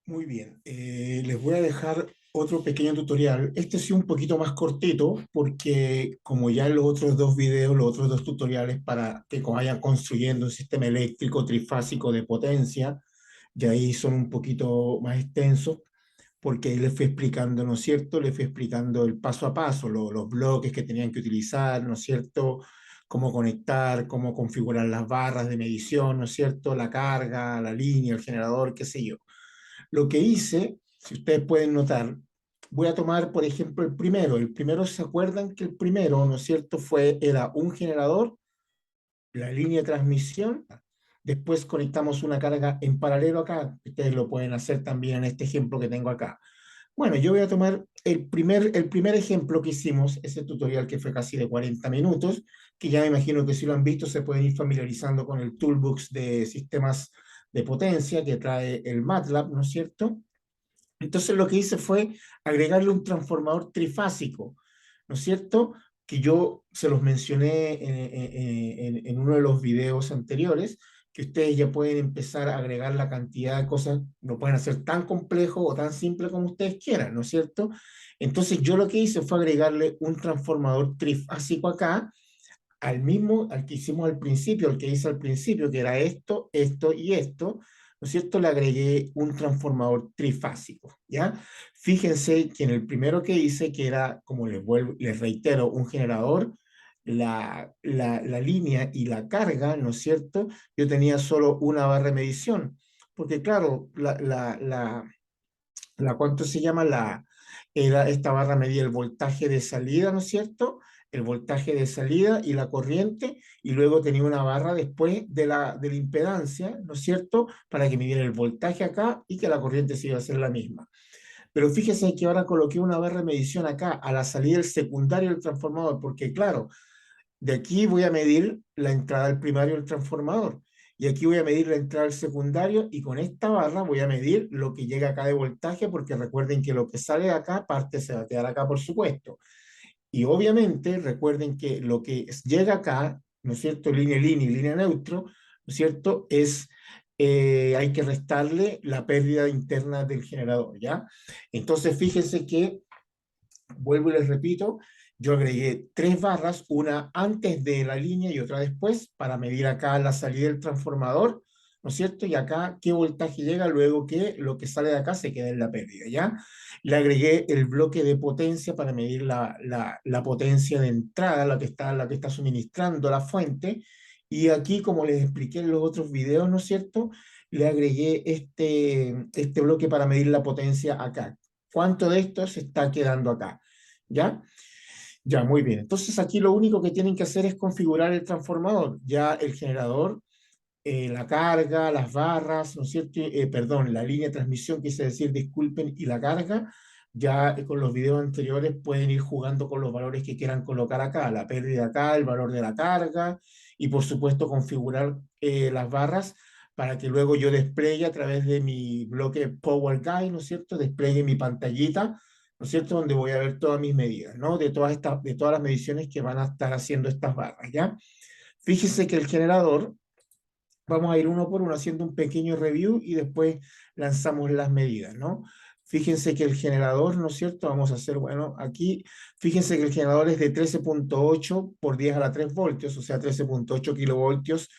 Muy bien, les voy a dejar otro pequeño tutorial. Este sí un poquito más cortito porque como ya en los otros dos videos, los otros dos tutoriales para que vayan construyendo un sistema eléctrico trifásico de potencia, ya ahí son un poquito más extensos porque ahí les fui explicando, ¿no es cierto? Les fui explicando el paso a paso, los bloques que tenían que utilizar, ¿no es cierto? Cómo conectar, cómo configurar las barras de medición, ¿no es cierto? La carga, la línea, el generador, qué sé yo. Lo que hice, si ustedes pueden notar, voy a tomar, por ejemplo, el primero. El primero, ¿se acuerdan que el primero, ¿no es cierto?, era un generador, la línea de transmisión. Después conectamos una carga en paralelo acá. Ustedes lo pueden hacer también en este ejemplo que tengo acá. Bueno, yo voy a tomar el primer ejemplo que hicimos, ese tutorial que fue casi de 40 minutos, que ya me imagino que si lo han visto se pueden ir familiarizando con el toolbox de sistemas de potencia que trae el MATLAB, ¿no es cierto? Entonces lo que hice fue agregarle un transformador trifásico, ¿no es cierto? Que yo se los mencioné en uno de los videos anteriores, que ustedes ya pueden empezar a agregar la cantidad de cosas, lo pueden hacer tan complejo o tan simple como ustedes quieran, ¿no es cierto? Entonces yo lo que hice fue agregarle un transformador trifásico acá, al que hicimos al principio, al que hice al principio, que era esto, esto y esto, ¿no es cierto? Le agregué un transformador trifásico, ¿ya? Fíjense que en el primero que hice, que era, como les reitero, un generador, la línea y la carga, ¿no es cierto? Yo tenía solo una barra de medición, porque claro, ¿cuánto se llama? Esta barra medía el voltaje de salida, ¿no es cierto? El voltaje de salida y la corriente, y luego tenía una barra después de la impedancia, ¿no es cierto? Para que midiera el voltaje acá y que la corriente se iba a hacer la misma. Pero fíjese que ahora coloqué una barra de medición acá, a la salida del secundario del transformador, porque claro, de aquí voy a medir la entrada al primario del transformador. Y aquí voy a medir la entrada al secundario y con esta barra voy a medir lo que llega acá de voltaje, porque recuerden que lo que sale de acá, parte se va a quedar acá, por supuesto. Y obviamente recuerden que lo que llega acá, ¿no es cierto? Línea y línea neutro, ¿no es cierto? Hay que restarle la pérdida interna del generador, ¿ya? Entonces fíjense que vuelvo y les repito, yo agregué tres barras, una antes de la línea y otra después, para medir acá la salida del transformador, ¿no es cierto? Y acá qué voltaje llega, luego que lo que sale de acá se queda en la pérdida, ¿ya? Le agregué el bloque de potencia para medir la potencia de entrada, la que está suministrando la fuente, y aquí, como les expliqué en los otros videos, ¿no es cierto? Le agregué este bloque para medir la potencia acá. ¿Cuánto de esto se está quedando acá? ¿Ya? Ya, muy bien. Entonces aquí lo único que tienen que hacer es configurar el transformador. Ya el generador, la carga, las barras, ¿no es cierto? Perdón, la línea de transmisión, quise decir, disculpen, y la carga, ya con los videos anteriores pueden ir jugando con los valores que quieran colocar acá, la pérdida acá, el valor de la carga, y por supuesto configurar las barras para que luego yo despliegue a través de mi bloque Power Guide, ¿no es cierto? Despliegue mi pantallita, ¿no es cierto? Donde voy a ver todas mis medidas, ¿no? De todas las mediciones que van a estar haciendo estas barras, ¿ya? Fíjese que el generador, vamos a ir uno por uno haciendo un pequeño review y después lanzamos las medidas, ¿no? Fíjense que el generador, ¿no es cierto? Vamos a hacer, bueno, aquí, fíjense que el generador es de 13,8 por 10 a la 3 voltios, o sea, 13,8 kilovoltios,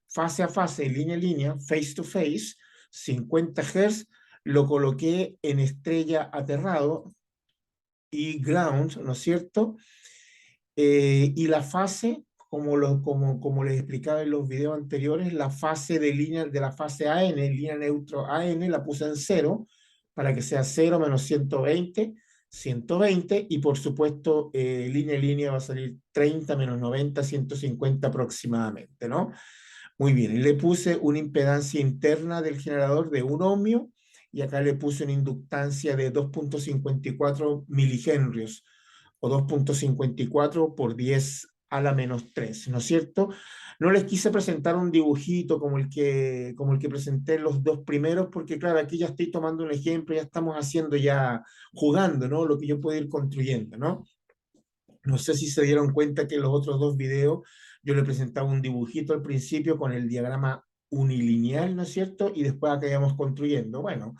fase a fase, línea a línea, face to face, 50 Hz, lo coloqué en estrella aterrado y ground, ¿no es cierto? Y la fase, como les explicaba en los videos anteriores, la fase de la fase AN, línea neutro AN, la puse en cero para que sea 0 menos 120, 120, y por supuesto, línea en línea va a salir 30 menos 90, 150 aproximadamente, ¿no? Muy bien, y le puse una impedancia interna del generador de 1 ohmio, y acá le puse una inductancia de 2,54 milihenrios, o 2,54 por 10 a la menos 3, ¿no es cierto? No les quise presentar un dibujito como el que presenté en los dos primeros, porque claro, aquí ya estoy tomando un ejemplo, ya estamos haciendo, ya jugando, ¿no? Lo que yo puedo ir construyendo, ¿no? No sé si se dieron cuenta que en los otros dos videos yo le presentaba un dibujito al principio con el diagrama unilineal, ¿no es cierto? Y después acá íbamos construyendo. Bueno,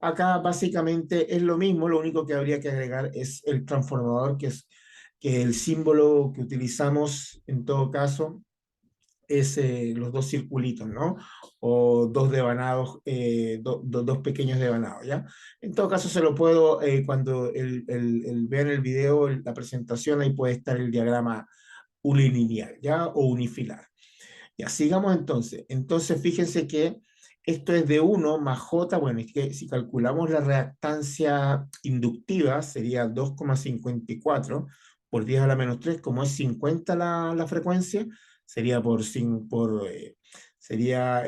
Acá básicamente es lo mismo, lo único que habría que agregar es el transformador, que el símbolo que utilizamos en todo caso es los dos circulitos, ¿no? O dos devanados, dos pequeños devanados, ¿ya? En todo caso, se lo puedo, cuando vean el video, la presentación, ahí puede estar el diagrama unilineal, ¿ya? O unifilar. Ya, sigamos entonces. Entonces, fíjense que esto es de 1 más J, bueno, es que si calculamos la reactancia inductiva, sería 2,54 por 10 a la menos 3, como es 50 la frecuencia, sería sería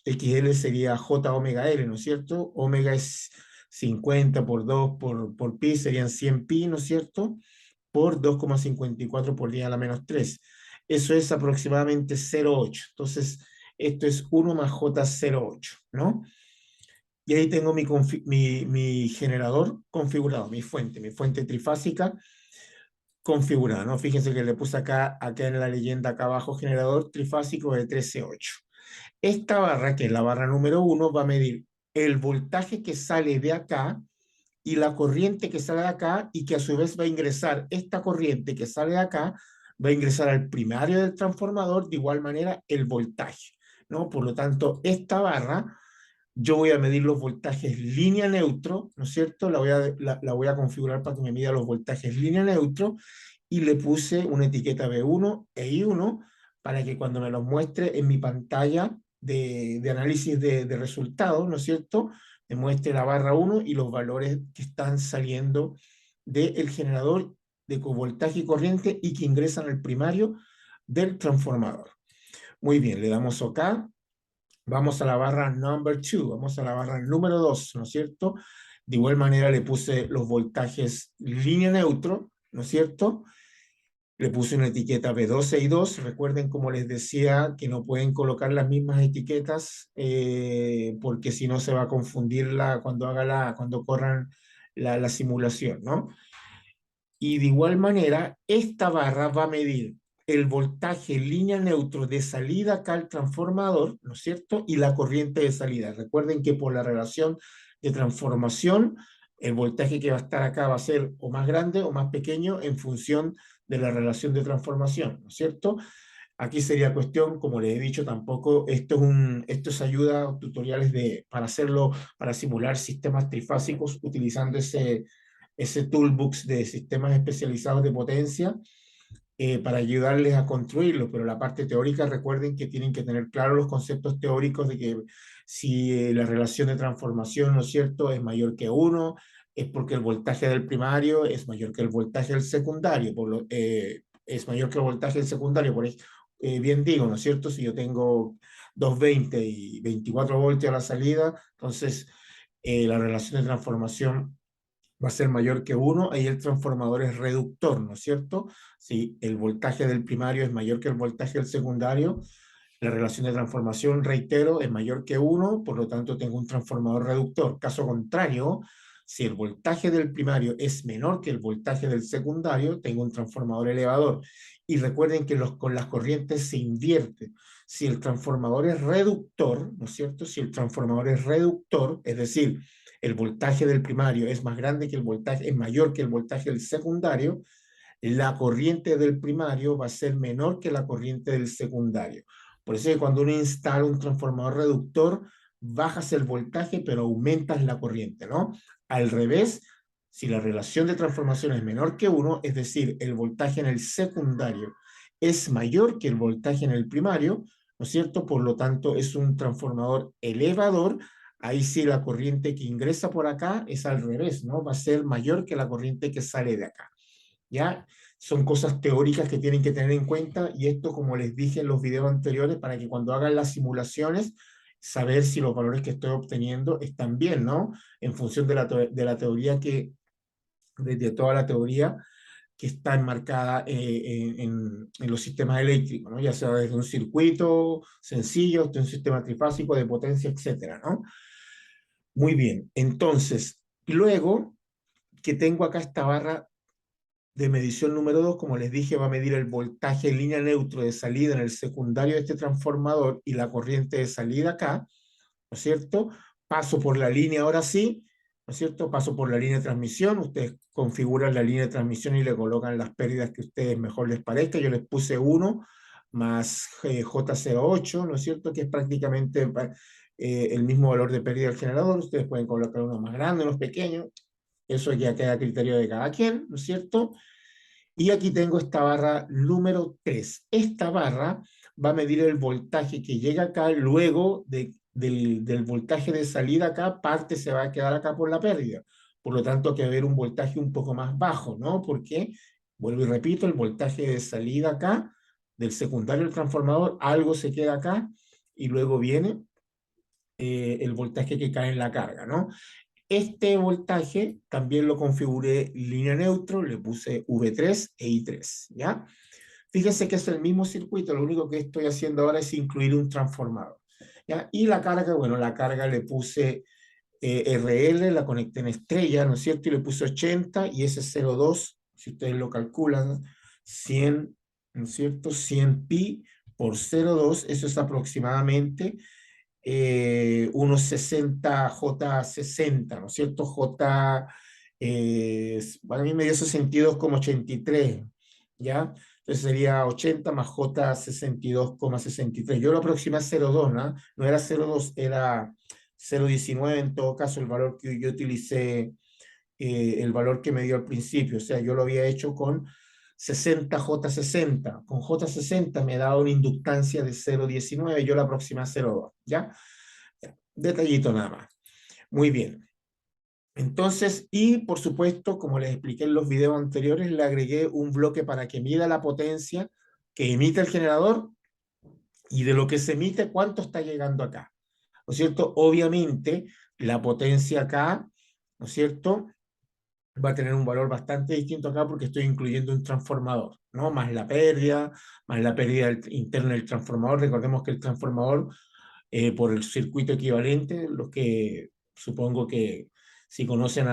XL sería J omega L, ¿no es cierto? Omega es 50 por 2 por pi, serían 100 pi, ¿no es cierto? Por 2,54 por 10 a la menos 3. Eso es aproximadamente 0,8. Entonces, esto es 1 más J08, ¿no? Y ahí tengo mi generador configurado, mi fuente trifásica configurada, ¿no? Fíjense que le puse acá en la leyenda, acá abajo, generador trifásico de 13,8. Esta barra, que es la barra número 1, va a medir el voltaje que sale de acá y la corriente que sale de acá y que a su vez va a ingresar, esta corriente que sale de acá, va a ingresar al primario del transformador, de igual manera el voltaje, ¿no? Por lo tanto, esta barra, yo voy a medir los voltajes línea neutro, ¿no es cierto? La voy a configurar para que me mida los voltajes línea neutro y le puse una etiqueta B1 e I1 para que cuando me los muestre en mi pantalla de análisis de resultados, ¿no es cierto?, me muestre la barra 1 y los valores que están saliendo del generador de voltaje y corriente y que ingresan al primario del transformador. Muy bien, le damos OK. Vamos a la barra number 2, vamos a la barra número 2, ¿no es cierto? De igual manera le puse los voltajes línea neutro, ¿no es cierto? Le puse una etiqueta B12 y 2. Recuerden, como les decía, que no pueden colocar las mismas etiquetas porque si no se va a confundir cuando corran la simulación, ¿no? Y de igual manera, esta barra va a medir el voltaje línea neutro de salida acá al transformador, ¿no es cierto? Y la corriente de salida. Recuerden que por la relación de transformación, el voltaje que va a estar acá va a ser o más grande o más pequeño en función de la relación de transformación, ¿no es cierto? Aquí sería cuestión, como les he dicho, tampoco, esto es ayuda, tutoriales para hacerlo, para simular sistemas trifásicos utilizando ese toolbox de sistemas especializados de potencia para ayudarles a construirlo, pero la parte teórica recuerden que tienen que tener claros los conceptos teóricos de que si la relación de transformación, ¿no es cierto?, es mayor que 1, es porque el voltaje del primario es mayor que el voltaje del secundario, es mayor que el voltaje del secundario, bien digo, ¿no es cierto? Si yo tengo 220 y 24 voltios a la salida, entonces la relación de transformación va a ser mayor que 1, ahí el transformador es reductor, ¿no es cierto? Si el voltaje del primario es mayor que el voltaje del secundario, la relación de transformación, reitero, es mayor que 1, por lo tanto tengo un transformador reductor. Caso contrario, si el voltaje del primario es menor que el voltaje del secundario, tengo un transformador elevador. Y recuerden que con las corrientes se invierte. Si el transformador es reductor, ¿no es cierto? Si el transformador es reductor, es decir, el voltaje del primario es más grande que el voltaje, es mayor que el voltaje del secundario, la corriente del primario va a ser menor que la corriente del secundario. Por eso es que cuando uno instala un transformador reductor, bajas el voltaje, pero aumentas la corriente, ¿no? Al revés, si la relación de transformación es menor que 1, es decir, el voltaje en el secundario es mayor que el voltaje en el primario, ¿no es cierto? Por lo tanto, es un transformador elevador. Ahí sí la corriente que ingresa por acá es al revés, ¿no? Va a ser mayor que la corriente que sale de acá. ¿Ya? Son cosas teóricas que tienen que tener en cuenta y esto, como les dije en los videos anteriores, para que cuando hagan las simulaciones, saber si los valores que estoy obteniendo están bien, ¿no? En función de la teoría de toda la teoría que está enmarcada en los sistemas eléctricos, ¿no? Ya sea desde un circuito sencillo hasta un sistema trifásico de potencia, etcétera, ¿no? Muy bien, entonces, luego que tengo acá esta barra de medición número 2, como les dije, va a medir el voltaje en línea neutro de salida en el secundario de este transformador y la corriente de salida acá, ¿no es cierto? paso por la línea ahora sí, ¿no es cierto? Paso por la línea de transmisión, ustedes configuran la línea de transmisión y le colocan las pérdidas que a ustedes mejor les parezca. Yo les puse 1 más J08, ¿no es cierto? Que es prácticamente el mismo valor de pérdida del generador. Ustedes pueden colocar uno más grande, unos pequeños. Eso ya queda a criterio de cada quien, ¿no es cierto? Y aquí tengo esta barra número 3. Esta barra va a medir el voltaje que llega acá luego del voltaje de salida acá, parte se va a quedar acá por la pérdida. Por lo tanto, hay que haber un voltaje un poco más bajo, ¿no? Porque, vuelvo y repito, el voltaje de salida acá, del secundario del transformador, algo se queda acá y luego viene el voltaje que cae en la carga, ¿no? Este voltaje también lo configuré línea neutro, le puse V3 e I3, ¿ya? Fíjense que es el mismo circuito, lo único que estoy haciendo ahora es incluir un transformador, ¿ya? Y la carga, bueno, la carga le puse RL, la conecté en estrella, ¿no es cierto? Y le puse 80 y ese 0,2, si ustedes lo calculan, 100, ¿no es cierto? 100 pi por 0,2, eso es aproximadamente unos 60 J60, ¿no es cierto? Para mí me dio esos sentidos como 83, ¿ya? Entonces sería 80 más J62,63. Yo lo aproximé a 0,2, ¿no? No era 0,2, era 0,19 en todo caso, el valor que yo utilicé, el valor que me dio al principio. O sea, yo lo había hecho con 60 J60. Con J60 me daba una inductancia de 0,19, yo la aproximé a 0,2, ¿ya? Detallito nada más. Muy bien. Entonces, y por supuesto, como les expliqué en los videos anteriores, le agregué un bloque para que mida la potencia que emite el generador y de lo que se emite, cuánto está llegando acá. ¿No es cierto? Obviamente, la potencia acá, ¿no es cierto?, va a tener un valor bastante distinto acá porque estoy incluyendo un transformador, ¿no? Más la pérdida interna del transformador. Recordemos que el transformador por el circuito equivalente, los que supongo que si conocen,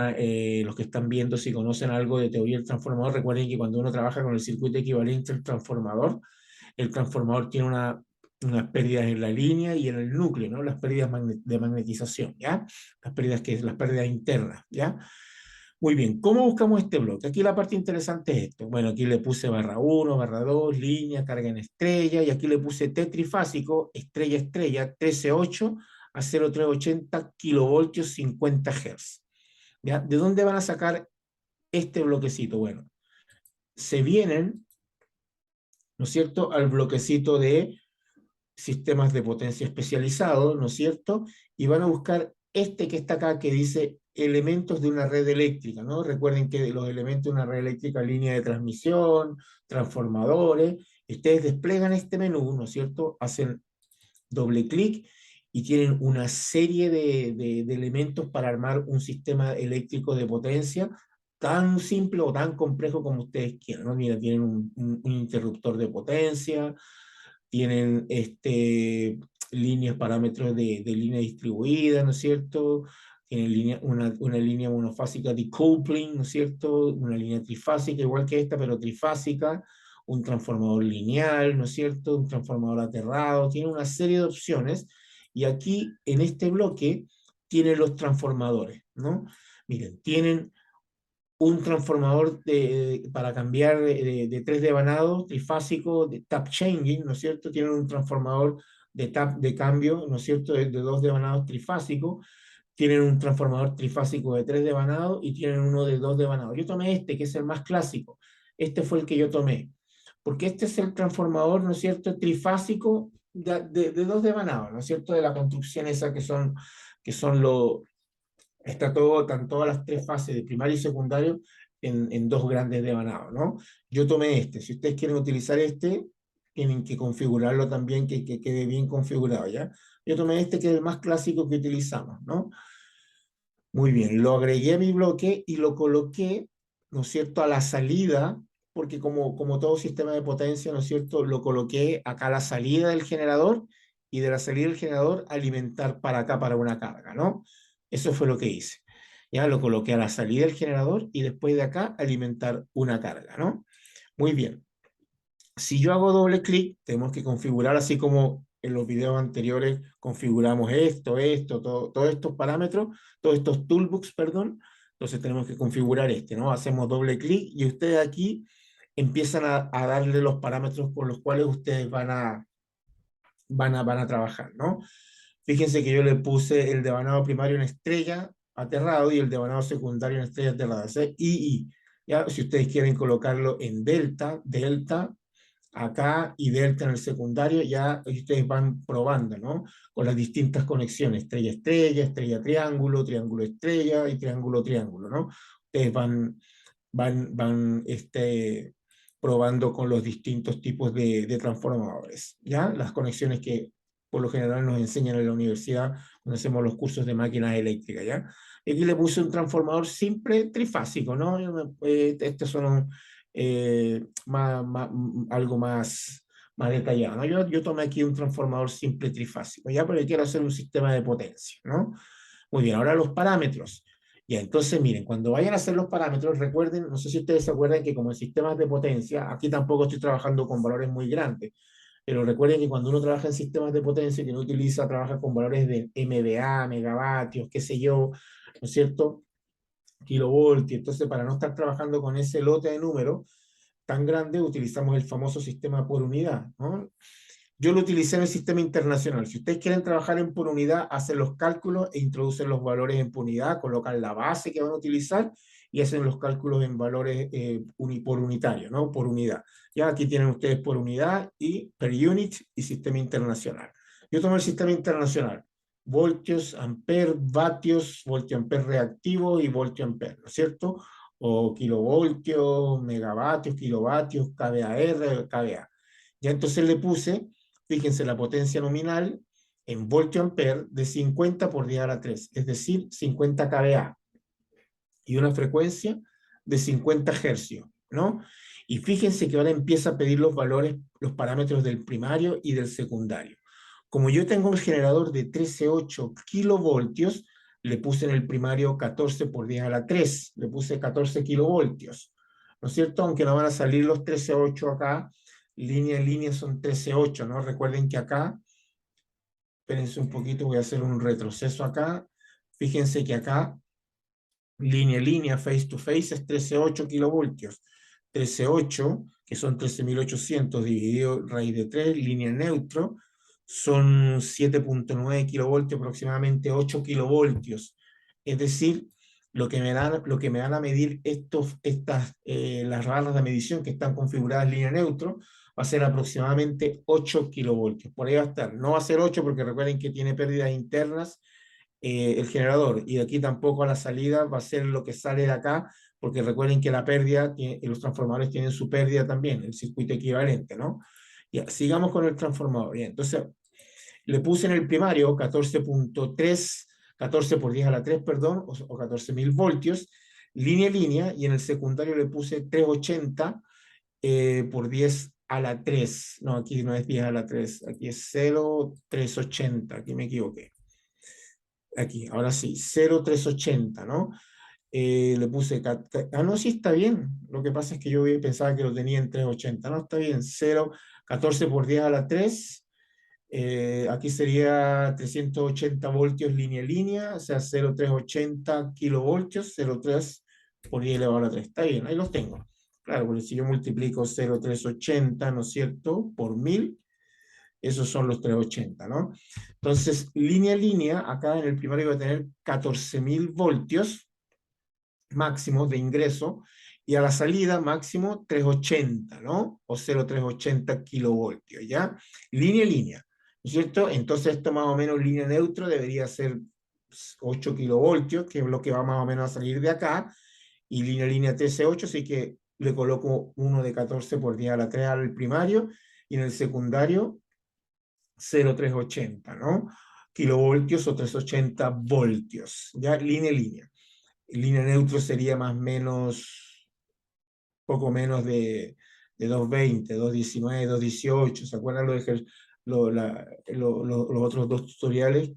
los que están viendo, si conocen algo de teoría del transformador, recuerden que cuando uno trabaja con el circuito equivalente al transformador, el transformador tiene unas pérdidas en la línea y en el núcleo, ¿no? Las pérdidas de magnetización, ¿ya? Las pérdidas internas, ¿ya? Muy bien, ¿cómo buscamos este bloque? Aquí la parte interesante es esto. Bueno, aquí le puse barra 1, barra 2, línea, carga en estrella, y aquí le puse T trifásico, estrella, estrella, 13,8 a 0,380 kilovoltios, 50 Hz. ¿Ya? ¿De dónde van a sacar este bloquecito? Bueno, se vienen, ¿no es cierto?, al bloquecito de sistemas de potencia especializados, ¿no es cierto? Y van a buscar este que está acá, que dice elementos de una red eléctrica, ¿no? Recuerden que los elementos de una red eléctrica, línea de transmisión, transformadores, ustedes desplegan este menú, ¿no es cierto? Hacen doble clic y tienen una serie de elementos para armar un sistema eléctrico de potencia tan simple o tan complejo como ustedes quieran, ¿no? Mira, tienen un interruptor de potencia, tienen líneas, parámetros de línea distribuida, ¿no es cierto? Tienen una línea monofásica decoupling, ¿no es cierto? Una línea trifásica, igual que esta, pero trifásica, un transformador lineal, ¿no es cierto? Un transformador aterrado, tiene una serie de opciones, y aquí, en este bloque, tienen los transformadores, ¿no? Miren, tienen un transformador para cambiar de 3 devanados trifásico, de tap changing, ¿no es cierto? Tienen un transformador de cambio, ¿no es cierto?, de 2 devanados trifásico, tienen un transformador trifásico de 3 devanados y tienen uno de 2 devanados. Yo tomé este, que es el más clásico. Este fue el que yo tomé, porque este es el transformador, ¿no es cierto?, trifásico de 2 devanados, ¿no es cierto?, de la construcción esa que son los están todas las tres fases de primario y secundario en dos grandes devanados, ¿no? Yo tomé este. Si ustedes quieren utilizar este, tienen que configurarlo también, que quede bien configurado, ¿ya? Yo tomé este, que es el más clásico que utilizamos, ¿no? Muy bien, lo agregué a mi bloque y lo coloqué, ¿no es cierto?, a la salida, porque como todo sistema de potencia, ¿no es cierto?, lo coloqué acá a la salida del generador, y de la salida del generador alimentar para acá para una carga, ¿no? Eso fue lo que hice. Ya lo coloqué a la salida del generador y después de acá alimentar una carga, ¿no? Muy bien. Si yo hago doble clic, tenemos que configurar así como en los videos anteriores configuramos todos estos parámetros, todos estos toolbox, perdón. Entonces tenemos que configurar este, ¿no? Hacemos doble clic y ustedes aquí empiezan a darle los parámetros con los cuales ustedes van a trabajar, ¿no? Fíjense que yo le puse el devanado primario en estrella aterrado y el devanado secundario en estrella aterrada, ese I. ¿Ya? Si ustedes quieren colocarlo en delta, delta, acá y delta en el secundario, ya ustedes van probando, ¿no? Con las distintas conexiones, estrella, estrella, estrella, triángulo, triángulo, estrella y triángulo, triángulo, ¿no? Ustedes van probando con los distintos tipos de transformadores, ¿ya? Las conexiones que por lo general nos enseñan en la universidad cuando hacemos los cursos de máquinas eléctricas, ¿ya? Y aquí le puse un transformador simple trifásico, ¿no? Estos son algo más detallado, ¿no? Yo tomé aquí un transformador simple trifásico, ¿ya? Porque quiero hacer un sistema de potencia, ¿no? Muy bien, ahora los parámetros. Ya, entonces miren, cuando vayan a hacer los parámetros, recuerden, no sé si ustedes se acuerdan que como en sistemas de potencia, aquí tampoco estoy trabajando con valores muy grandes, pero recuerden que cuando uno trabaja en sistemas de potencia, que no utiliza, trabaja con valores de MVA, megavatios, qué sé yo, ¿no es cierto? Kilovoltios. Entonces, para no estar trabajando con ese lote de números tan grande, utilizamos el famoso sistema por unidad, ¿no? Yo lo utilicé en el sistema internacional. Si ustedes quieren trabajar en por unidad, hacen los cálculos e introducen los valores en por unidad, colocan la base que van a utilizar y hacen los cálculos en valores por unitario, ¿no? Por unidad. Ya aquí tienen ustedes por unidad y per unit y sistema internacional. Yo tomo el sistema internacional. Voltios, amper, vatios, voltio amper reactivo y voltio amper, ¿no es cierto? O kilovoltios, megavatios, kilovatios, kVAR, kVA. Ya entonces le puse, fíjense, la potencia nominal en voltio ampere de 50 por 10 a la 3, es decir, 50 kVA, y una frecuencia de 50 hercios, ¿no? Y fíjense que ahora empieza a pedir los valores, los parámetros del primario y del secundario. Como yo tengo el generador de 13,8 kilovoltios, le puse en el primario 14 por 10 a la 3, le puse 14 kilovoltios, ¿no es cierto? Aunque no van a salir los 13,8 acá, línea en línea son 13,8, ¿no? Recuerden que acá, espérense un poquito, voy a hacer un retroceso acá, fíjense que acá línea a línea, face to face, es 13,8 kilovoltios. 13,8, que son 13.800 dividido raíz de 3, línea neutro, son 7,9 kilovoltios, aproximadamente 8 kilovoltios. Es decir, lo que me dan a medir las barras de medición que están configuradas en línea neutro, va a ser aproximadamente 8 kilovoltios. Por ahí va a estar. No va a ser 8 porque recuerden que tiene pérdidas internas el generador, y de aquí tampoco a la salida va a ser lo que sale de acá, porque recuerden que la pérdida, los transformadores tienen su pérdida también, el circuito equivalente, ¿no? Ya, sigamos con el transformador. Bien, entonces le puse en el primario 14,3, 14 por 10 a la 3, perdón, o 14.000 voltios, línea a línea, y en el secundario le puse 380 por 10 a la 3. No, aquí no es 10 a la 3, aquí es 0,380, aquí me equivoqué. Aquí, ahora sí, 0,380, ¿no? Le puse, no, sí está bien, lo que pasa es que yo pensaba que lo tenía en 380, no, está bien, 0, 14 por 10 a la 3, aquí sería 380 voltios línea a línea, o sea, 0,380 kilovoltios, 0,3 por 10 elevado a la 3, está bien, ahí los tengo. Claro, porque si yo multiplico 0,380, ¿no es cierto?, por 1000, esos son los 380, ¿no? Entonces, línea a línea, acá en el primario va a tener 14.000 voltios máximos de ingreso, y a la salida máximo 380, ¿no? O 0,380 kilovoltios, ¿ya? Línea a línea, ¿no es cierto? Entonces esto más o menos línea neutro debería ser 8 kilovoltios, que es lo que va más o menos a salir de acá, y línea a línea 13,8, así que le coloco uno de 14 por 10 a la 3 al primario, y en el secundario 0,380, ¿no? Kilovoltios o 380 voltios, ¿ya? Línea a línea. Línea neutro sería más o menos, poco menos de 220, 219, 218. ¿Se acuerdan los otros dos tutoriales?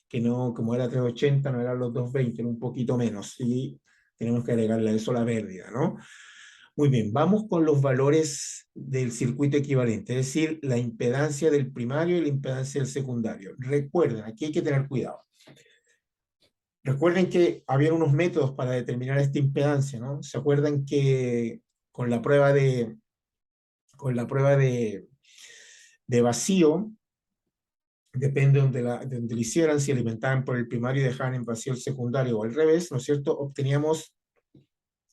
Que no, como era 380, no eran los 220, era un poquito menos. Y tenemos que agregarle a eso la pérdida, ¿no? Muy bien, vamos con los valores del circuito equivalente, es decir, la impedancia del primario y la impedancia del secundario. Recuerden, aquí hay que tener cuidado. Recuerden que había unos métodos para determinar esta impedancia, ¿no? ¿Se acuerdan que con la prueba de, con la prueba de vacío, depende de donde lo hicieran, si alimentaban por el primario y dejaban en vacío el secundario o al revés, ¿no es cierto? Obteníamos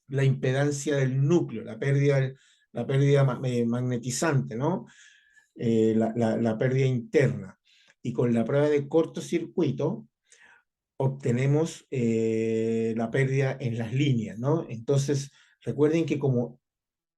la impedancia del núcleo, la pérdida magnetizante, ¿no? La pérdida interna. Y con la prueba de cortocircuito obtenemos la pérdida en las líneas, ¿no? Entonces, recuerden que como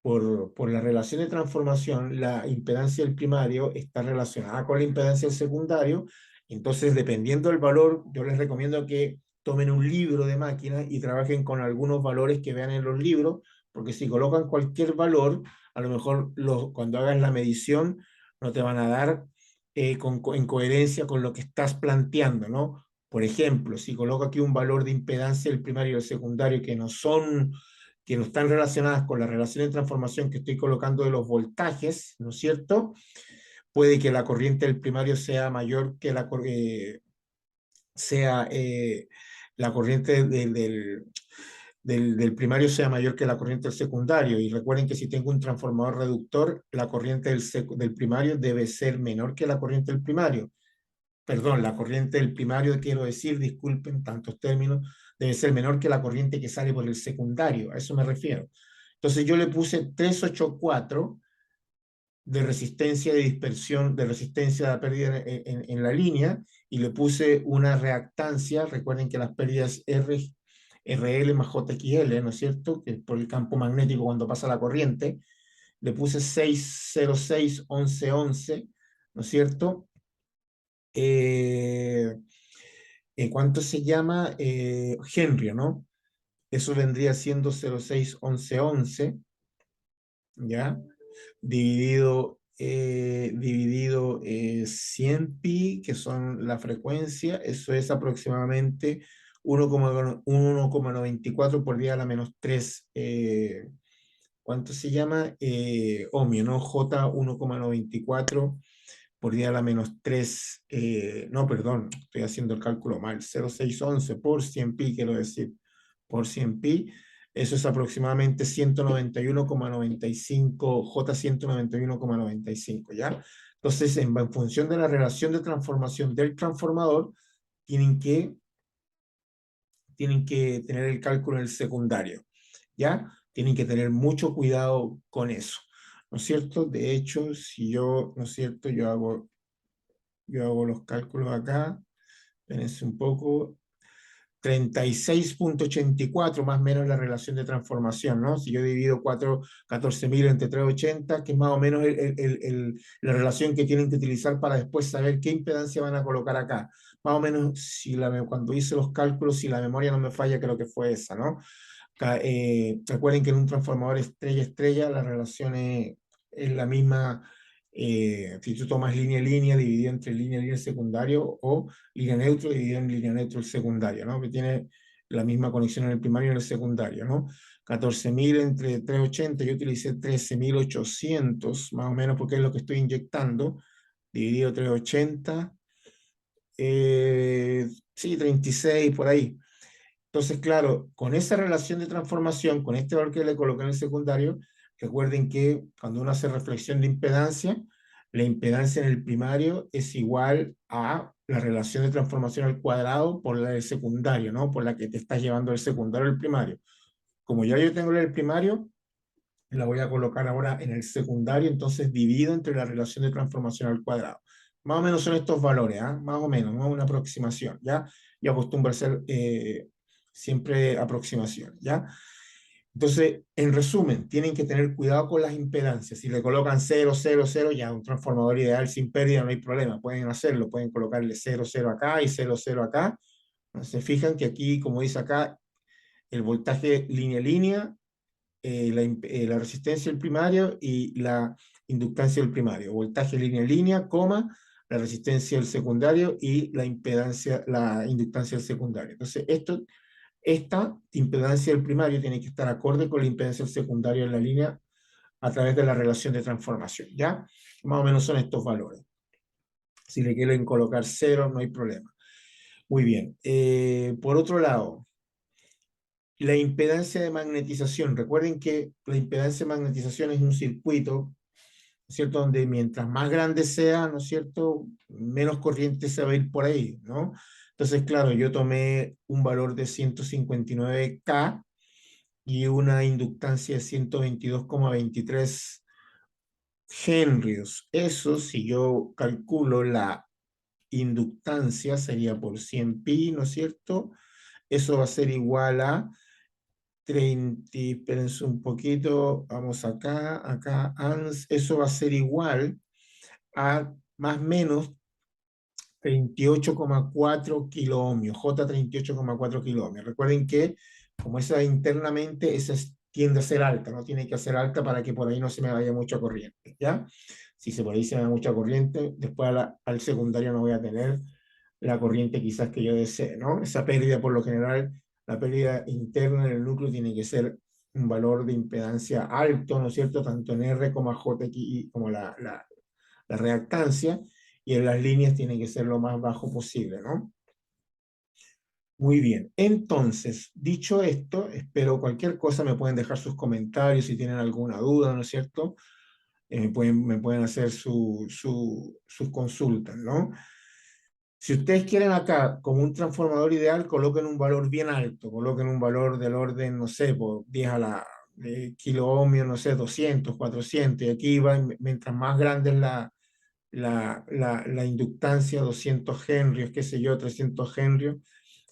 por la relación de transformación, la impedancia del primario está relacionada con la impedancia del secundario. Entonces, dependiendo del valor, yo les recomiendo que tomen un libro de máquina y trabajen con algunos valores que vean en los libros, porque si colocan cualquier valor, a lo mejor cuando hagas la medición no te van a dar en coherencia con lo que estás planteando, ¿no? Por ejemplo, si coloco aquí un valor de impedancia del primario y del secundario que no están relacionadas con la relación de transformación que estoy colocando de los voltajes, ¿no es cierto? Puede que la corriente del primario sea mayor que sea, la corriente del primario sea mayor que la corriente del secundario. Y recuerden que si tengo un transformador reductor, la corriente del primario debe ser menor que la corriente del primario. Perdón, la corriente del primario, quiero decir, disculpen tantos términos, debe ser menor que la corriente que sale por el secundario, a eso me refiero. Entonces yo le puse 384 de resistencia de dispersión, de resistencia a la pérdida en la línea, y le puse una reactancia, recuerden que las pérdidas RL más JXL, ¿no es cierto? Que por el campo magnético cuando pasa la corriente, le puse 6061111, ¿no es cierto? ¿Cuánto se llama? Henry, ¿no? Eso vendría siendo 061111, ¿ya? Dividido 100 pi, que son la frecuencia, eso es aproximadamente 1,94 por 10 a la menos 3. ¿Cuánto se llama? Ohmio, ¿no? J 1,94 por 10 a la menos 3, no, perdón, estoy haciendo el cálculo mal, 0,611 por 100 pi, quiero decir, por 100 pi, eso es aproximadamente 191,95, J 191,95, ¿ya? Entonces, en función de la relación de transformación del transformador, tienen que, tienen que tener el cálculo en el secundario, ¿ya? Tienen que tener mucho cuidado con eso, ¿no es cierto? De hecho, si yo, ¿no es cierto? Yo hago los cálculos acá, espérense un poco, 36,84 más o menos la relación de transformación, ¿no? Si yo divido 14.000 entre 380, que es más o menos la relación que tienen que utilizar para después saber qué impedancia van a colocar acá. Más o menos, cuando hice los cálculos, si la memoria no me falla, creo que fue esa, ¿no? Recuerden que en un transformador estrella-estrella la relación es la misma. Si tú tomas línea dividido entre línea y línea secundario, o línea neutro dividido en línea neutro el secundario, ¿no? Que tiene la misma conexión en el primario y en el secundario, ¿no? 14.000 entre 380, yo utilicé 13.800 más o menos porque es lo que estoy inyectando, dividido 380, sí, 36 por ahí. Entonces, claro, con esa relación de transformación, con este valor que le coloqué en el secundario, recuerden que cuando uno hace reflexión de impedancia, la impedancia en el primario es igual a la relación de transformación al cuadrado por la del secundario, ¿no? Por la que te estás llevando del secundario al primario. Como ya yo tengo el primario, la voy a colocar ahora en el secundario, entonces divido entre la relación de transformación al cuadrado. Más o menos son estos valores, ¿ah? Más o menos, ¿no? Una aproximación, ¿ya? Yo acostumbro a hacer siempre aproximación, ¿ya? Entonces, en resumen, tienen que tener cuidado con las impedancias. Si le colocan 0, 0, 0, ya un transformador ideal sin pérdida no hay problema, pueden hacerlo, pueden colocarle 0, 0 acá y 0, 0 acá. Se fijan que aquí, como dice acá, el voltaje línea-línea, la resistencia del primario y la inductancia del primario. Voltaje línea, coma, la resistencia del secundario y la impedancia, la inductancia del secundario. Entonces, esto Esta impedancia del primario tiene que estar acorde con la impedancia del secundario en la línea a través de la relación de transformación, ¿ya? Más o menos son estos valores. Si le quieren colocar cero, no hay problema. Muy bien. Por otro lado, la impedancia de magnetización. Recuerden que la impedancia de magnetización es un circuito, ¿no es cierto? Donde mientras más grande sea, ¿no es cierto?, menos corriente se va a ir por ahí, ¿no? Entonces, claro, yo tomé un valor de 159K y una inductancia de 122,23 henrios. Eso, si yo calculo la inductancia, sería por 100 pi, ¿no es cierto? Eso va a ser igual a 30, espérense un poquito, vamos acá, eso va a ser igual a más o menos 38,4 kiloohmios, J38,4 kiloohmios. Recuerden que como esa internamente, esa tiende a ser alta, no tiene que ser alta para que por ahí no se me vaya mucha corriente, ¿ya? Si se por ahí se me va mucha corriente, después al secundario no voy a tener la corriente quizás que yo desee, ¿no? Esa pérdida por lo general, la pérdida interna en el núcleo tiene que ser un valor de impedancia alto, ¿no es cierto? Tanto en R como JX como la reactancia, y en las líneas tiene que ser lo más bajo posible, ¿no? Muy bien, entonces, dicho esto, espero cualquier cosa, me pueden dejar sus comentarios si tienen alguna duda, ¿no es cierto? Me pueden hacer sus consultas, ¿no? Si ustedes quieren acá, como un transformador ideal, coloquen un valor bien alto, coloquen un valor del orden, no sé, por 10 a la kilo ohmio, no sé, 200, 400, y aquí va, mientras más grande es la inductancia, 200 henrios, qué sé yo, 300 henrios,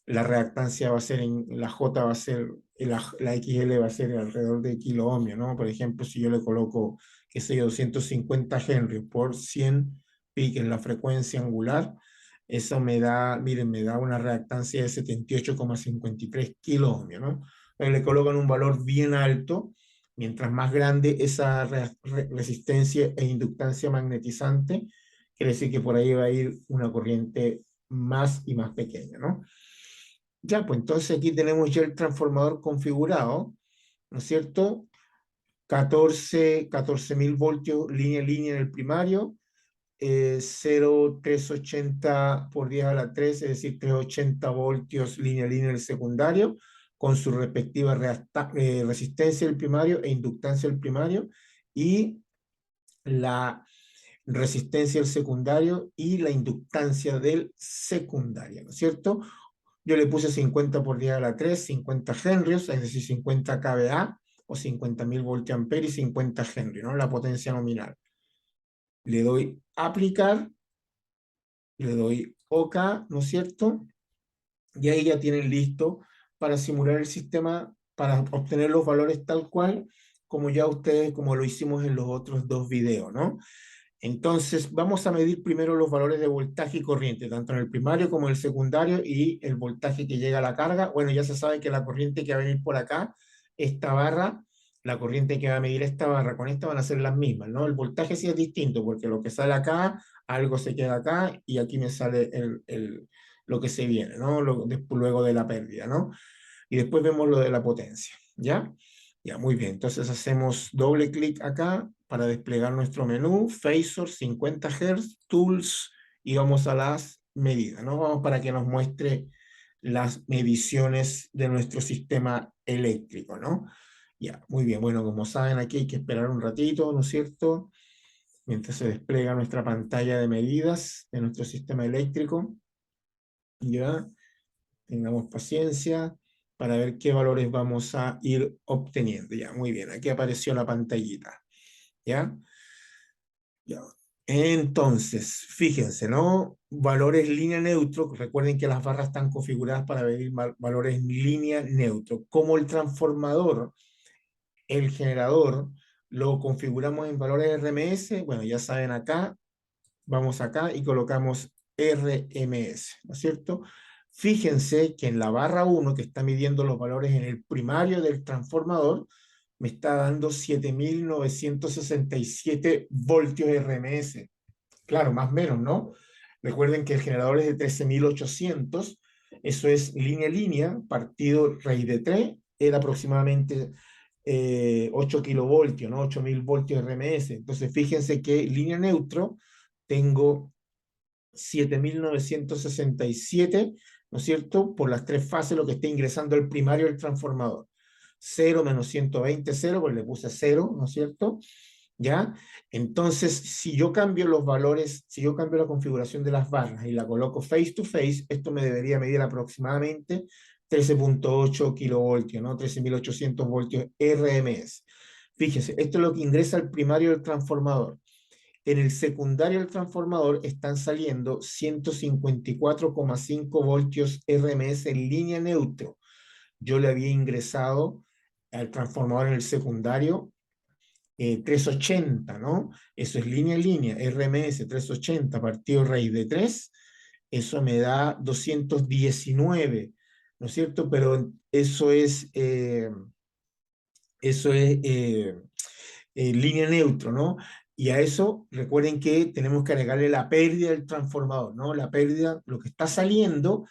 la reactancia va a ser, la J va a ser, la XL va a ser alrededor de kilo ohmio, ¿no? Por ejemplo, si yo le coloco, qué sé yo, 250 henrios por 100 pi, que es la frecuencia angular, eso me da, miren, me da una reactancia de 78,53 kilo ohmio, ¿no? Entonces le colocan un valor bien alto, mientras más grande esa resistencia e inductancia magnetizante, quiere decir que por ahí va a ir una corriente más y más pequeña, ¿no? Ya, pues entonces aquí tenemos ya el transformador configurado, ¿no es cierto? 14.000 voltios línea a línea en el primario, 0,380 por 10 a la 3, es decir, 380 voltios línea a línea en el secundario, con su respectiva resistencia del primario e inductancia del primario, y la resistencia del secundario y la inductancia del secundario, ¿no es cierto? Yo le puse 50 por 10 a la 3, 50 henrios, es decir, 50 kVA o 50.000 voltiamperios y 50 henrios, ¿no? La potencia nominal. Le doy aplicar, le doy OK, ¿no es cierto? Y ahí ya tienen listo para simular el sistema, para obtener los valores tal cual, como ya ustedes, como lo hicimos en los otros dos videos, ¿no? Entonces, vamos a medir primero los valores de voltaje y corriente, tanto en el primario como en el secundario, y el voltaje que llega a la carga. Bueno, ya se sabe que la corriente que va a venir por acá, esta barra, la corriente que va a medir esta barra con esta van a ser las mismas, ¿no? El voltaje sí es distinto, porque lo que sale acá, algo se queda acá, y aquí me sale lo que se viene, ¿no? Luego de la pérdida, ¿no? Y después vemos lo de la potencia, ¿ya? Ya, muy bien. Entonces hacemos doble clic acá para desplegar nuestro menú, Phasor 50 Hz, Tools, y vamos a las medidas, ¿no? Vamos para que nos muestre las mediciones de nuestro sistema eléctrico, ¿no? Ya, muy bien. Bueno, como saben, aquí hay que esperar un ratito, ¿no es cierto? Mientras se despliega nuestra pantalla de medidas de nuestro sistema eléctrico. Ya, tengamos paciencia para ver qué valores vamos a ir obteniendo. Ya, muy bien, aquí apareció la pantallita. ¿Ya? Ya. Entonces, fíjense, ¿no? Valores línea neutro. Recuerden que las barras están configuradas para medir valores línea neutro. Como el transformador, el generador, lo configuramos en valores RMS, bueno, ya saben acá, vamos acá y colocamos RMS, ¿no es cierto? Fíjense que en la barra 1, que está midiendo los valores en el primario del transformador, me está dando 7.967 voltios RMS. Claro, más o menos, ¿no? Recuerden que el generador es de 13.800 Eso es línea a línea, partido raíz de 3, era aproximadamente 8 kilovoltios, ¿no? 8000 voltios RMS. Entonces, fíjense que línea neutro tengo 7967, ¿no es cierto? Por las tres fases, lo que está ingresando el primario del transformador. 0 menos 120, 0, pues le puse 0, ¿no es cierto? ¿Ya? Entonces, si yo cambio los valores, si yo cambio la configuración de las barras y la coloco face to face, esto me debería medir aproximadamente 13.8 kilovoltios, ¿no? 13.800 voltios RMS. Fíjese, esto es lo que ingresa al primario del transformador. En el secundario del transformador están saliendo 154,5 voltios RMS en línea neutro. Yo le había ingresado al transformador en el secundario 380, ¿no? Eso es línea en línea, RMS 380 partido raíz de 3, eso me da 219, ¿no es cierto? Pero eso es línea neutro, ¿no? Y a eso recuerden que tenemos que agregarle la pérdida del transformador, ¿no? La pérdida, lo que está saliendo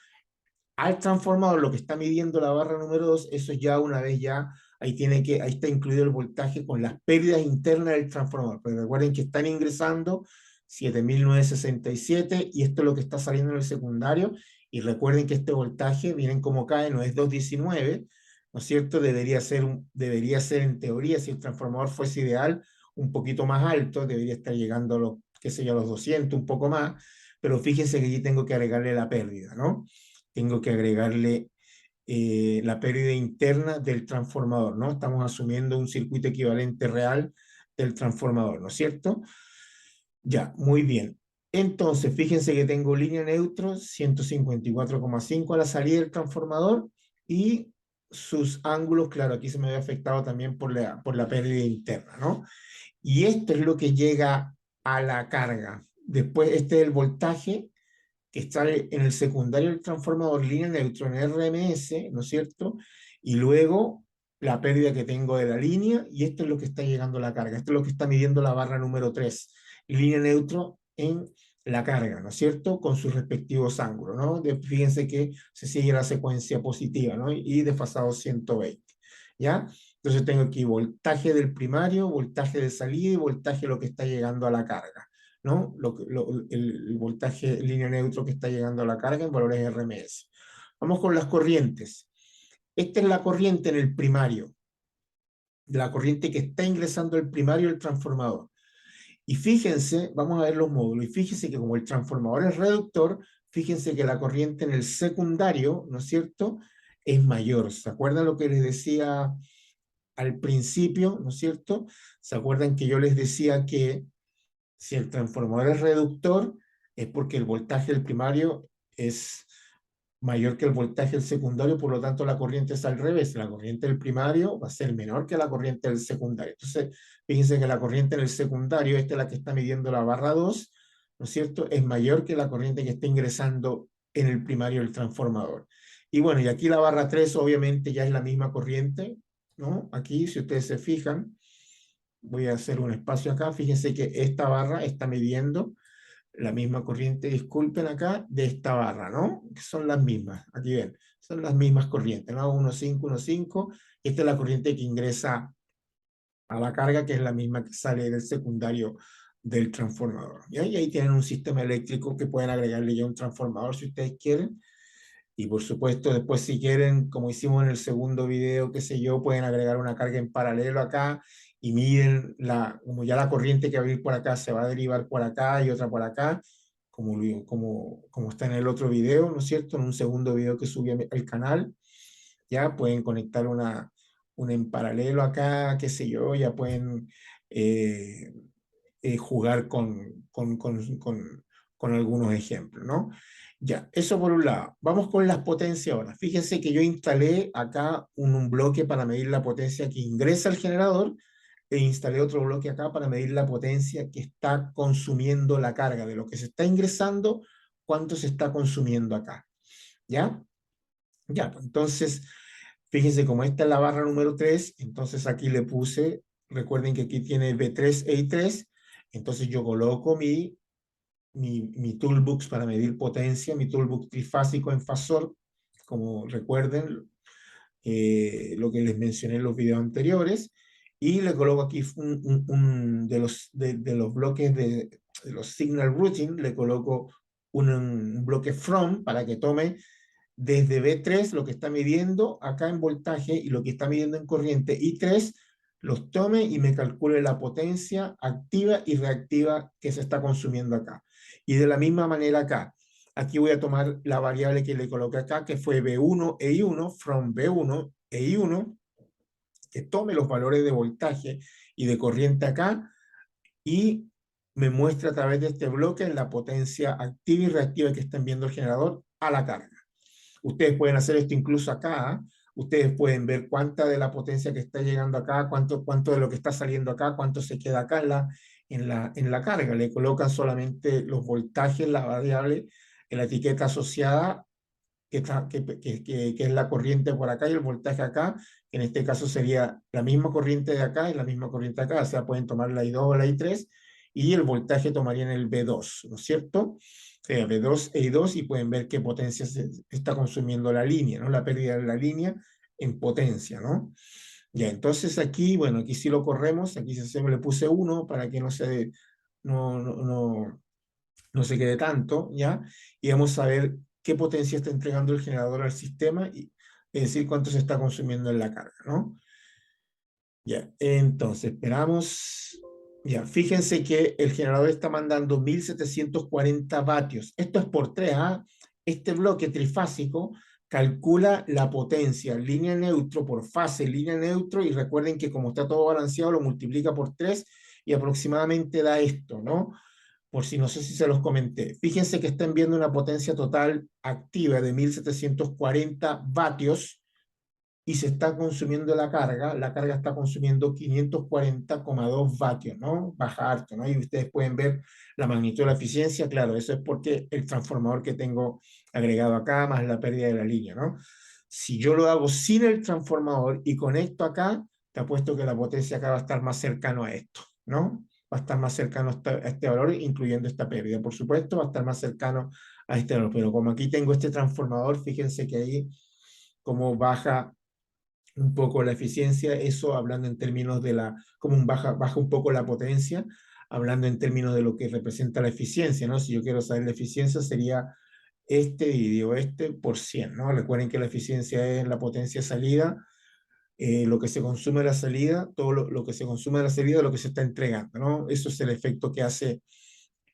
al transformador, lo que está midiendo la barra número 2, eso ya una vez ya, ahí está incluido el voltaje con las pérdidas internas del transformador. Pero recuerden que están ingresando 7967 y esto es lo que está saliendo en el secundario. Y recuerden que este voltaje, miren cómo cae, no es 219, ¿no es cierto? Debería ser en teoría, si el transformador fuese ideal, un poquito más alto, debería estar llegando a los, qué sé yo, a los 200, un poco más, pero fíjense que aquí tengo que agregarle la pérdida, ¿no? Tengo que agregarle la pérdida interna del transformador, ¿no? Estamos asumiendo un circuito equivalente real del transformador, ¿no es cierto? Ya, muy bien. Entonces, fíjense que tengo línea neutro, 154,5 a la salida del transformador y sus ángulos, claro, aquí se me había afectado también por la pérdida interna, ¿no? Y esto es lo que llega a la carga. Después, este es el voltaje que está en el secundario del transformador línea neutro en RMS, ¿no es cierto? Y luego la pérdida que tengo de la línea, y esto es lo que está llegando a la carga, esto es lo que está midiendo la barra número 3, línea neutro en la carga, ¿no es cierto? Con sus respectivos ángulos, ¿no? Fíjense que se sigue la secuencia positiva, ¿no? Y desfasado 120, ¿ya? Entonces tengo aquí voltaje del primario, voltaje de salida y voltaje lo que está llegando a la carga, ¿no? El voltaje línea neutro que está llegando a la carga en valores RMS. Vamos con las corrientes. Esta es la corriente en el primario, la corriente que está ingresando el primario del transformador. Y fíjense, vamos a ver los módulos, y fíjense que como el transformador es reductor, fíjense que la corriente en el secundario, ¿no es cierto?, es mayor. ¿Se acuerdan lo que les decía al principio, ¿no es cierto? ¿Se acuerdan que yo les decía que si el transformador es reductor, es porque el voltaje del primario es mayor que el voltaje del secundario, por lo tanto la corriente es al revés, la corriente del primario va a ser menor que la corriente del secundario. Entonces, fíjense que la corriente en el secundario, esta es la que está midiendo la barra 2, ¿no es cierto?, es mayor que la corriente que está ingresando en el primario del transformador. Y bueno, y aquí la barra 3 obviamente ya es la misma corriente, ¿no? Aquí, si ustedes se fijan, voy a hacer un espacio acá, fíjense que esta barra está midiendo la misma corriente, disculpen acá, de esta barra, ¿no? Que son las mismas, aquí ven, son las mismas corrientes, ¿no? 1,5, 1,5, esta es la corriente que ingresa a la carga, que es la misma que sale del secundario del transformador, ¿ya? Y ahí tienen un sistema eléctrico que pueden agregarle ya un transformador si ustedes quieren, y por supuesto después si quieren, como hicimos en el segundo video, qué sé yo, pueden agregar una carga en paralelo acá y miden, como ya la corriente que va a ir por acá se va a derivar por acá y otra por acá, como está en el otro video, ¿no es cierto? En un segundo video que subí al canal, ya pueden conectar una en paralelo acá, qué sé yo, ya pueden eh, jugar con algunos ejemplos, ¿no? Ya, eso por un lado. Vamos con las potencias ahora. Fíjense que yo instalé acá un bloque para medir la potencia que ingresa al generador e instalé otro bloque acá para medir la potencia que está consumiendo la carga de lo que se está ingresando, cuánto se está consumiendo acá. ¿Ya? Ya, pues, entonces, fíjense como esta es la barra número 3, entonces aquí le puse, recuerden que aquí tiene B3 e I3, entonces yo coloco mi toolbox para medir potencia, mi toolbox trifásico en fasor, como recuerden lo que les mencioné en los videos anteriores, y le coloco aquí un de los bloques de los signal routing, le coloco un bloque from para que tome desde B3 lo que está midiendo acá en voltaje y lo que está midiendo en corriente I3, los tome y me calcule la potencia activa y reactiva que se está consumiendo acá. Y de la misma manera acá, aquí voy a tomar la variable que le coloqué acá, que fue B1 e I1, from B1 e I1, que tome los valores de voltaje y de corriente acá y me muestra a través de este bloque la potencia activa y reactiva que están viendo el generador a la carga. Ustedes pueden hacer esto incluso acá. Ustedes pueden ver cuánta de la potencia que está llegando acá, cuánto de lo que está saliendo acá, cuánto se queda acá en la carga. Le colocan solamente los voltajes, la variable, en la etiqueta asociada, que es la corriente por acá y el voltaje acá. En este caso sería la misma corriente de acá y la misma corriente de acá. O sea, pueden tomar la I2 o la I3 y el voltaje tomaría en el B2, ¿no es cierto? B2 e I2 y pueden ver qué potencia se está consumiendo la línea, ¿no? La pérdida de la línea en potencia, ¿no? Ya, entonces aquí, bueno, aquí sí lo corremos, aquí se le puse 1 para que no se quede tanto, ¿ya? Y vamos a ver qué potencia está entregando el generador al sistema, es decir, cuánto se está consumiendo en la carga, ¿no? Ya, entonces, esperamos. Ya, fíjense que el generador está mandando 1740 vatios. Esto es por 3, ¿ah? Este bloque trifásico calcula la potencia, línea neutro por fase, línea neutro, y recuerden que como está todo balanceado, lo multiplica por 3 y aproximadamente da esto, ¿no? Por si no sé si se los comenté. Fíjense que están viendo una potencia total activa de 1740 vatios y se está consumiendo la carga está consumiendo 540,2 vatios, ¿no? Baja harto, ¿no? Y ustedes pueden ver la magnitud de la eficiencia, claro, eso es porque el transformador que tengo agregado acá, más la pérdida de la línea, ¿no? Si yo lo hago sin el transformador y conecto acá, te apuesto que la potencia acá va a estar más cercano a esto, ¿no? Va a estar más cercano a este valor, incluyendo esta pérdida. Por supuesto, va a estar más cercano a este valor, pero como aquí tengo este transformador, fíjense que ahí como baja un poco la eficiencia, eso hablando en términos de como baja un poco la potencia, hablando en términos de lo que representa la eficiencia, ¿no? Si yo quiero saber la eficiencia sería este vídeo, este por 100, ¿no? Recuerden que la eficiencia es la potencia salida, lo que se consume de la salida, todo lo que se consume de la salida, lo que se está entregando, ¿no? Eso es el efecto que hace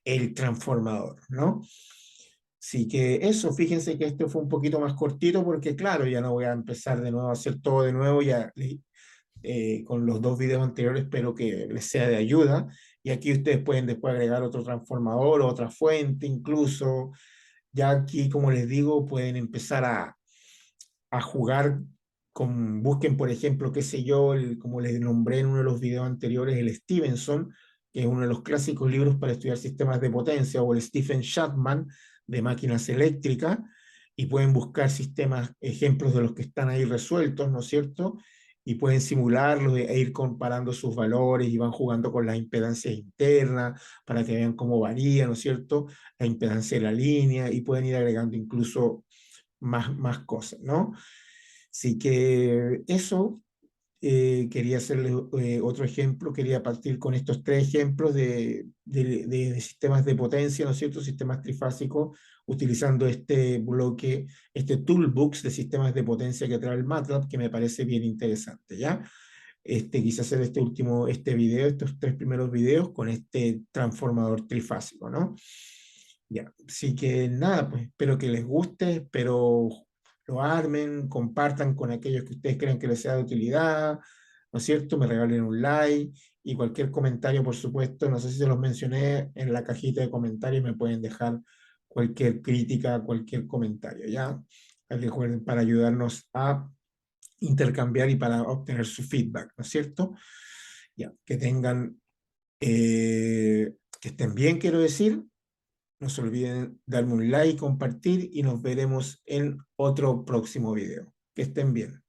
el transformador, ¿no? Así que eso, fíjense que este fue un poquito más cortito porque claro, ya no voy a empezar de nuevo a hacer todo de nuevo, ya con los 2 videos anteriores espero que les sea de ayuda. Y aquí ustedes pueden después agregar otro transformador, otra fuente incluso. Ya aquí, como les digo, pueden empezar a jugar busquen por ejemplo, qué sé yo, como les nombré en uno de los videos anteriores, el Stevenson, que es uno de los clásicos libros para estudiar sistemas de potencia, o el Stephen Chapman de máquinas eléctricas, y pueden buscar sistemas, ejemplos de los que están ahí resueltos, ¿no es cierto? Y pueden simularlos e ir comparando sus valores y van jugando con las impedancias internas para que vean cómo varía, ¿no es cierto? La impedancia de la línea y pueden ir agregando incluso más cosas, ¿no? Así que eso, quería hacerles otro ejemplo, quería partir con estos 3 ejemplos de sistemas de potencia, ¿no es cierto? Sistemas trifásicos, utilizando este bloque, este toolbox de sistemas de potencia que trae el MATLAB, que me parece bien interesante, ¿ya? Quise hacer este video, estos 3 primeros videos con este transformador trifásico, ¿no? Ya, así que nada, pues espero que les guste, espero lo armen, compartan con aquellos que ustedes crean que les sea de utilidad, ¿no es cierto? Me regalen un like y cualquier comentario, por supuesto, no sé si se los mencioné en la cajita de comentarios, me pueden dejar cualquier crítica, cualquier comentario, ¿ya? Recuerden, para ayudarnos a intercambiar y para obtener su feedback, ¿no es cierto? Ya, que estén bien, quiero decir. No se olviden darme un like, compartir y nos veremos en otro próximo video. Que estén bien.